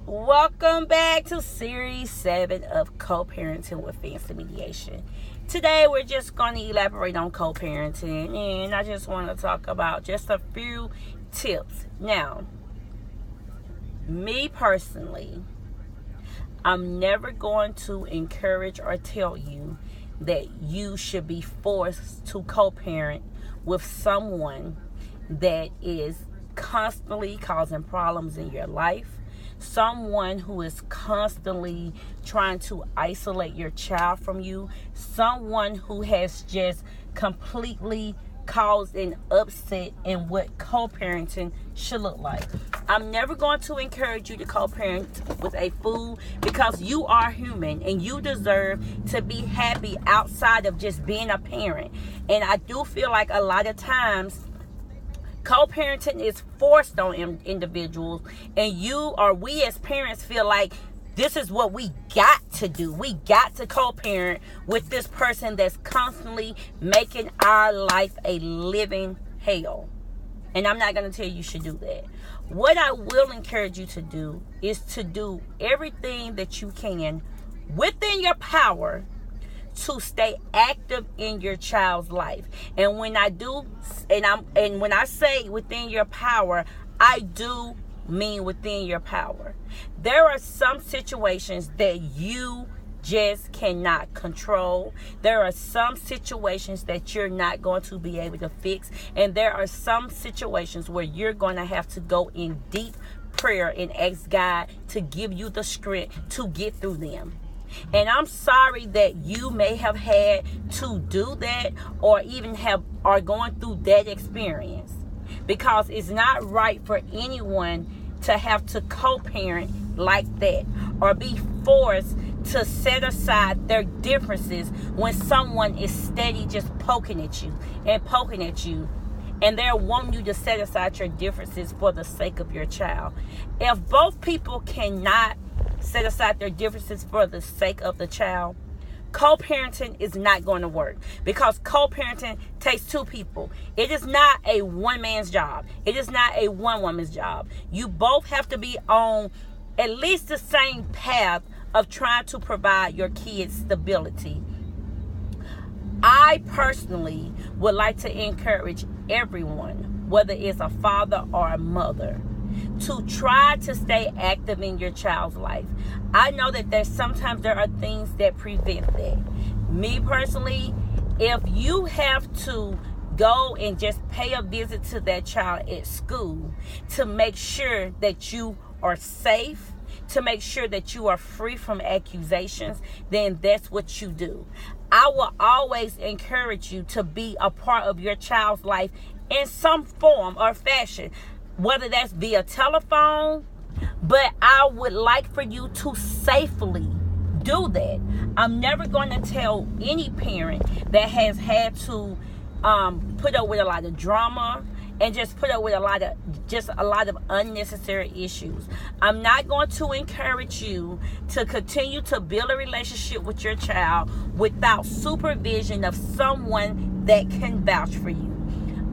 Welcome back to Series 7 of Co-Parenting with Phancee Mediation. Today we're just going to elaborate on co-parenting, and I just want to talk about just a few tips. Now, me personally, I'm never going to encourage or tell you that you should be forced to co-parent with someone that is constantly causing problems in your life, someone who is constantly trying to isolate your child from you, someone who has just completely caused an upset in what co-parenting should look like. I'm never going to encourage you to co-parent with a fool, because you are human and you deserve to be happy outside of just being a parent. And I do feel like a lot of times co-parenting is forced on individuals, and we as parents feel like this is what we got to do. We got to co-parent with this person that's constantly making our life a living hell. And I'm not going to tell you should do that. What I will encourage you to do is to do everything that you can within your power to stay active in your child's life. And when I do, and when I say within your power, I do mean within your power. There are some situations that you just cannot control. There are some situations that you're not going to be able to fix. And there are some situations where you're going to have to go in deep prayer and ask God to give you the strength to get through them. And I'm sorry that you may have had to do that, or even are going through that experience, because it's not right for anyone to have to co-parent like that, or be forced to set aside their differences when someone is steady just poking at you, and they're wanting you to set aside your differences for the sake of your child. If both people cannot set aside their differences for the sake of the child, co-parenting is not going to work, because co-parenting takes two people. It is not a one man's job. It is not a one woman's job. You both have to be on at least the same path of trying to provide your kids stability. I personally would like to encourage everyone, whether it's a father or a mother, to try to stay active in your child's life. I know that sometimes there are things that prevent that. Me personally, if you have to go and just pay a visit to that child at school to make sure that you are safe, to make sure that you are free from accusations, then that's what you do. I will always encourage you to be a part of your child's life in some form or fashion, whether that's via telephone, but I would like for you to safely do that. I'm never going to tell any parent that has had to put up with a lot of drama and just put up with a lot of unnecessary issues. I'm not going to encourage you to continue to build a relationship with your child without supervision of someone that can vouch for you.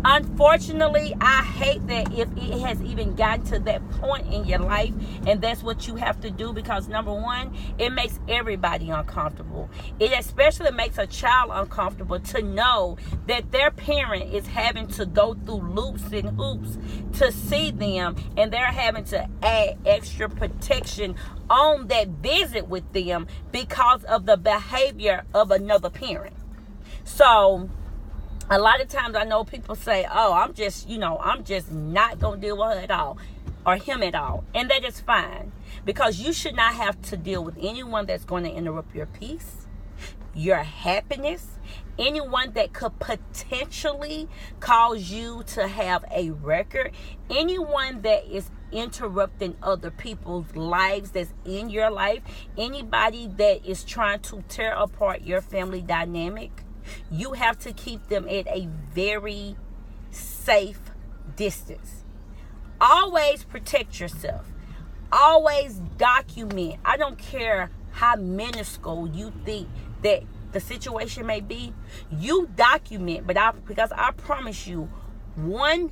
Unfortunately, I hate that if it has even gotten to that point in your life, and that's what you have to do, because number one, it makes everybody uncomfortable. It especially makes a child uncomfortable to know that their parent is having to go through loops and hoops to see them, and they're having to add extra protection on that visit with them because of the behavior of another parent. So a lot of times I know people say, oh, I'm just not going to deal with her at all, or him at all. And that is fine, because you should not have to deal with anyone that's going to interrupt your peace, your happiness, anyone that could potentially cause you to have a record, anyone that is interrupting other people's lives that's in your life, anybody that is trying to tear apart your family dynamic. You have to keep them at a very safe distance. Always protect yourself. Always document. I don't care how minuscule you think that the situation may be. You document, because I promise you, one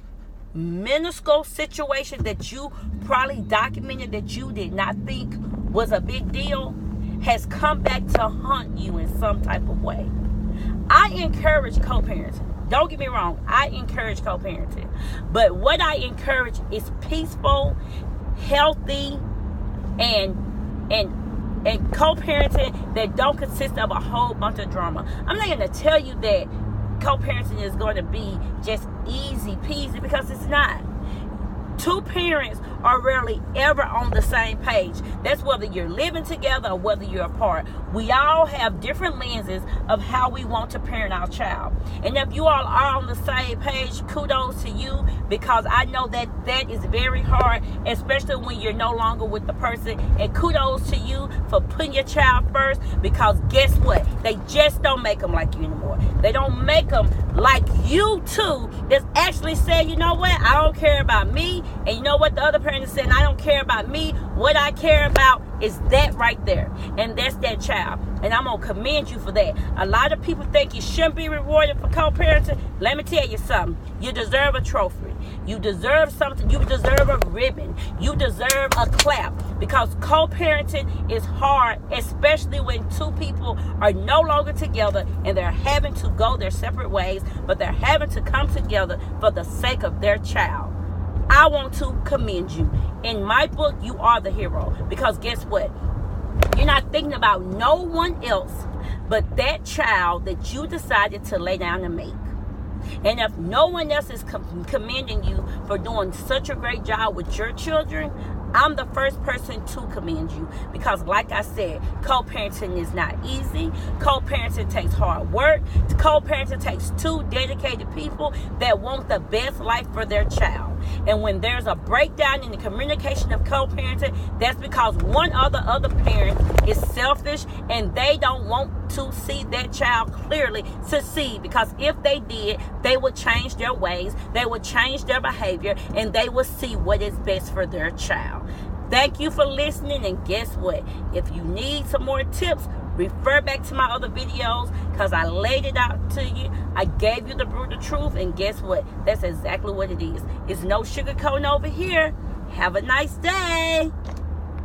minuscule situation that you probably documented that you did not think was a big deal has come back to haunt you in some type of way. I encourage co-parenting. Don't get me wrong, I encourage co-parenting. But what I encourage is peaceful, healthy, and co-parenting that don't consist of a whole bunch of drama. I'm not going to tell you that co-parenting is going to be just easy peasy, because it's not. Two parents are rarely ever on the same page. That's whether you're living together or whether you're apart. We all have different lenses of how we want to parent our child. And if you all are on the same page, kudos to you, because I know that that is very hard, especially when you're no longer with the person. And kudos to you for putting your child first, because guess what? They just don't make them like you anymore. They don't make them like you too, that's actually saying, you know what, I don't care about me, and you know what the other parent is saying, I don't care about me. What I care about is that right there, and that's that child. And I'm going to commend you for that. A lot of people think you shouldn't be rewarded for co-parenting. Let me tell you something. You deserve a trophy. You deserve something. You deserve a ribbon. You deserve a clap, because co-parenting is hard, especially when two people are no longer together and they're having to go their separate ways, but they're having to come together for the sake of their child. I want to commend you. In my book, you are the hero, because guess what? You're not thinking about no one else but that child that you decided to lay down and make. And if no one else is commending you for doing such a great job with your children, I'm the first person to commend you, because like I said, co-parenting is not easy. Co-parenting takes hard work. Co-parenting takes two dedicated people that want the best life for their child. And when there's a breakdown in the communication of co-parenting, that's because one or the other parent is selfish and they don't want to see that child clearly succeed, because if they did, they would change their ways, they would change their behavior, and they would see what is best for their child. Thank you for listening, and guess what? If you need some more tips, refer back to my other videos, because I laid it out to you. I gave you the brutal truth, and guess what? That's exactly what it is. It's no sugarcoating over here. Have a nice day.